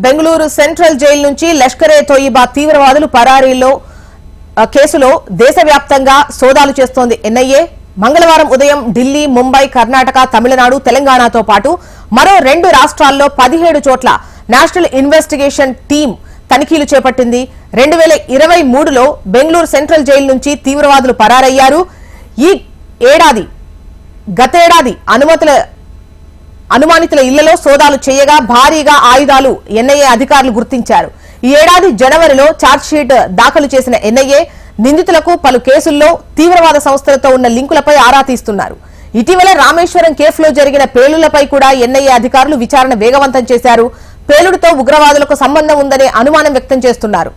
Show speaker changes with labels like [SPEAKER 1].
[SPEAKER 1] Bengaluru central jail నుంచి లష్కరే తోయిబా తీవ్రవాదులు పరారీలో కేసులో దేశవ్యాప్తంగా సోదాలు చేస్తోంది ఎన్ఐఏ. మంగళవారం ఉదయం ఢిల్లీ, ముంబై, కర్ణాటక, తమిళనాడు, తెలంగాణతో పాటు మరో 2 రాష్ట్రాల్లో 17 చోట్ల నేషనల్ ఇన్వెస్టిగేషన్ టీం తనిఖీలు చేపట్టింది. 2023లో బెంగళూరు సెంట్రల్ జైలు నుంచి తీవ్రవాదులు పరారయ్యారు. గతేడాది అనుమానితుల ఇళ్లలో సోదాలు చేయగా భారీగా ఆయుధాలు ఎన్ఐఏ అధికారులు గుర్తించారు. ఈ ఏడాది జనవరిలో ఛార్జ్షీట్ దాఖలు చేసిన ఎన్ఐఏ నిందితులకు పలు కేసుల్లో తీవ్రవాద సంస్థలతో ఉన్న లింకులపై ఆరా తీస్తున్నారు. ఇటీవల రామేశ్వరం కేసులో జరిగిన పేలుళ్లపై కూడా ఎన్ఐఏ అధికారులు విచారణ వేగవంతం చేశారు. పేలుడుతో ఉగ్రవాదులకు సంబంధం ఉందనే అనుమానం వ్యక్తం చేస్తున్నారు.